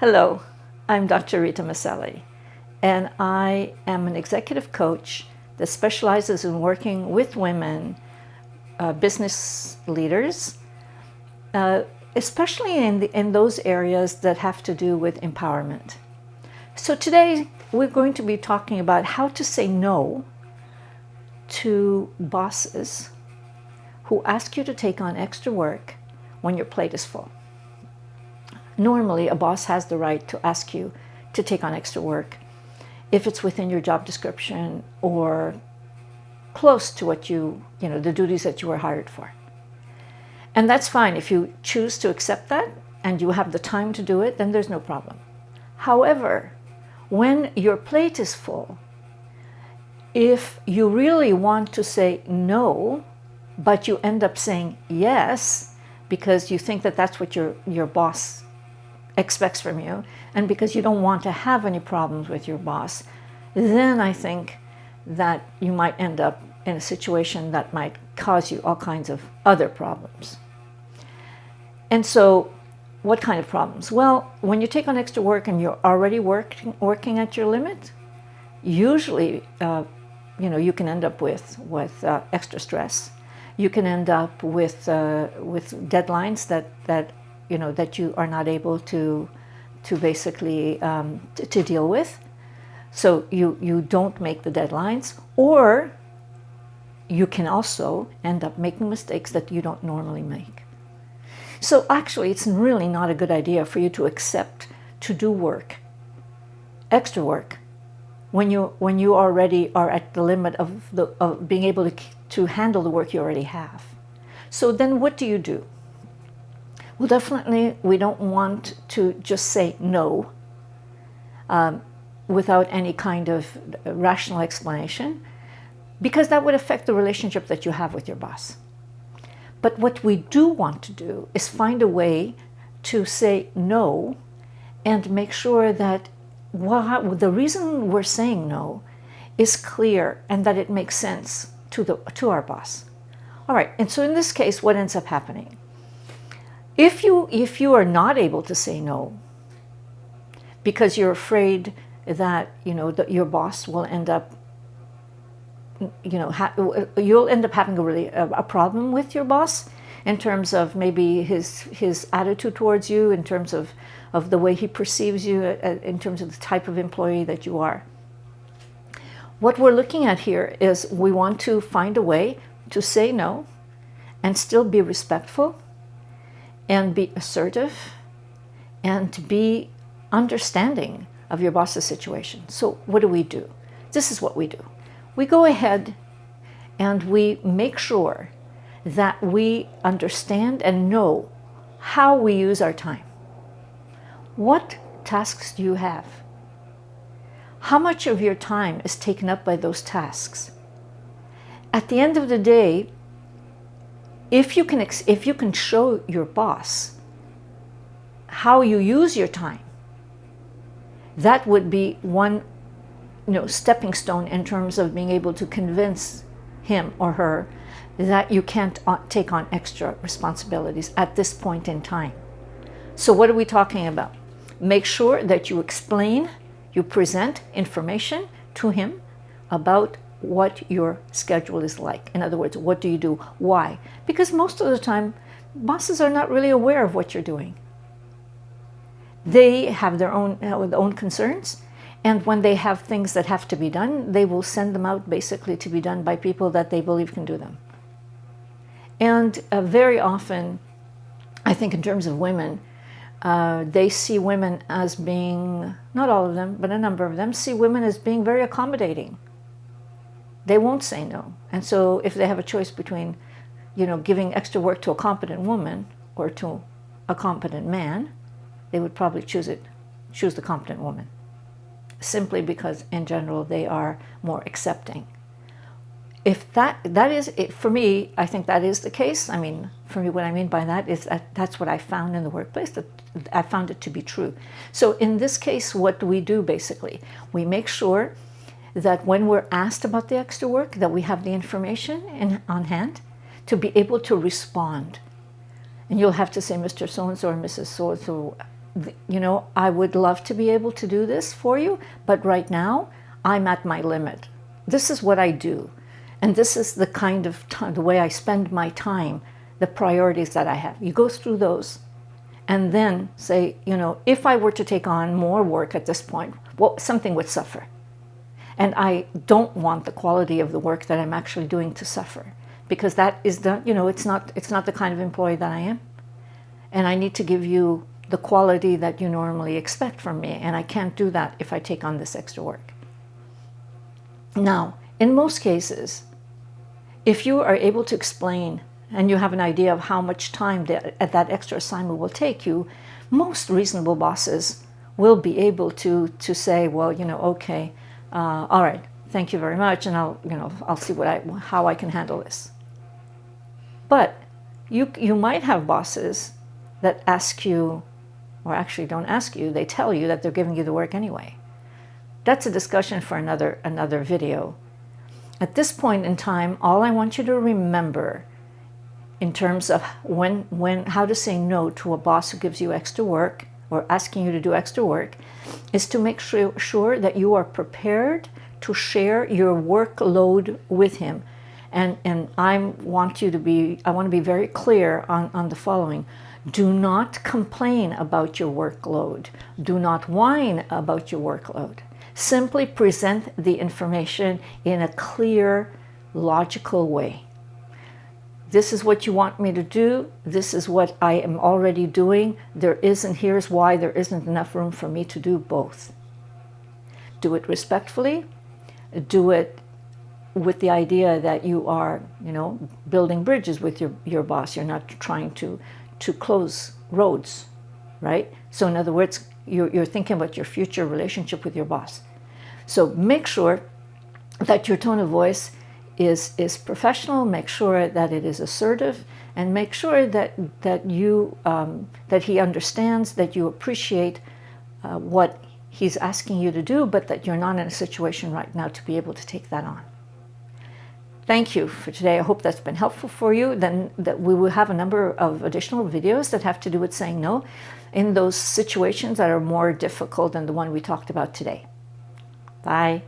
Hello, I'm Dr. Rita Maselli, and I am an executive coach that specializes in working with women, business leaders, especially in those areas that have to do with empowerment. So today we're going to be talking about how to say no to bosses who ask you to take on extra work when your plate is full. Normally, a boss has the right to ask you to take on extra work if it's within your job description or close to what the duties that you were hired for. And that's fine. If you choose to accept that and you have the time to do it, then there's no problem. However, when your plate is full, if you really want to say no, but you end up saying yes because you think that that's what your boss expects from you, and because you don't want to have any problems with your boss, then I think that you might end up in a situation that might cause you all kinds of other problems. And so, what kind of problems? Well, when you take on extra work and you're already working at your limit, usually you can end up with extra stress. You can end up with deadlines that you are not able to basically to deal with. So you don't make the deadlines, or you can also end up making mistakes that you don't normally make. So actually, it's really not a good idea for you to accept to do work, extra work, when you already are at the limit of being able to handle the work you already have. So then what do? Well, definitely, we don't want to just say no without any kind of rational explanation, because that would affect the relationship that you have with your boss. But what we do want to do is find a way to say no and make sure that the reason we're saying no is clear and that it makes sense to our boss. All right, and so in this case, what ends up happening? If you are not able to say no because you're afraid that that your boss will end up you'll end up having a problem with your boss in terms of maybe his attitude towards you, in terms of the way he perceives you, in terms of the type of employee that you are. What we're looking at here is we want to find a way to say no and still be respectful and be assertive and to be understanding of your boss's situation. So what do? This is what we do. We go ahead and we make sure that we understand and know how we use our time. What tasks do you have? How much of your time is taken up by those tasks? At the end of the day, if you can show your boss how you use your time, that would be one stepping stone in terms of being able to convince him or her that you can't take on extra responsibilities at this point in time. So what are we talking about? Make sure that you present information to him about what your schedule is like. In other words, what do you do? Why? Because most of the time, bosses are not really aware of what you're doing. They have their own concerns, and when they have things that have to be done, they will send them out basically to be done by people that they believe can do them. And very often, I think in terms of women, they see women as being, not all of them, but a number of them, see women as being very accommodating. They won't say no. And so if they have a choice between, giving extra work to a competent woman or to a competent man, they would probably choose the competent woman, simply because in general they are more accepting. If that is it, for me, I think that is the case. I mean, for me, what I mean by that is that's what I found in the workplace, that I found it to be true. So in this case, what do we do basically? We make sure that when we're asked about the extra work, that we have the information on hand to be able to respond. And you'll have to say, Mr. So-and-so or Mrs. So-and-so, you know, I would love to be able to do this for you, but right now I'm at my limit. This is what I do. And this is the kind of time, the way I spend my time, the priorities that I have. You go through those and then say, you know, if I were to take on more work at this point, well, something would suffer. And I don't want the quality of the work that I'm actually doing to suffer, because that is the, you know, it's not the kind of employee that I am. And I need to give you the quality that you normally expect from me. And I can't do that if I take on this extra work. Now, in most cases, if you are able to explain and you have an idea of how much time that extra assignment will take you, most reasonable bosses will be able to say, well, you know, okay, all right, thank you very much, and I'll see how I can handle this. But you might have bosses that ask you, or actually don't ask you, they tell you that they're giving you the work anyway. That's a discussion for another video. At this point in time, all I want you to remember in terms of how to say no to a boss who gives you extra work or asking you to do extra work is to make sure that you are prepared to share your workload with him. And I want to be very clear on the following. Do not complain about your workload. Do not whine about your workload. Simply present the information in a clear, logical way. This is what you want me to do. This is what I am already doing. Here's why there isn't enough room for me to do both. Do it respectfully. Do it with the idea that you are, you know, building bridges with your boss. You're not trying to close roads, right? So in other words, you're thinking about your future relationship with your boss. So make sure that your tone of voice is professional. Make sure that it is assertive, and make sure that he understands, that you appreciate what he's asking you to do, but that you're not in a situation right now to be able to take that on. Thank you for today. I hope that's been helpful for you. Then that we will have a number of additional videos that have to do with saying no in those situations that are more difficult than the one we talked about today. Bye.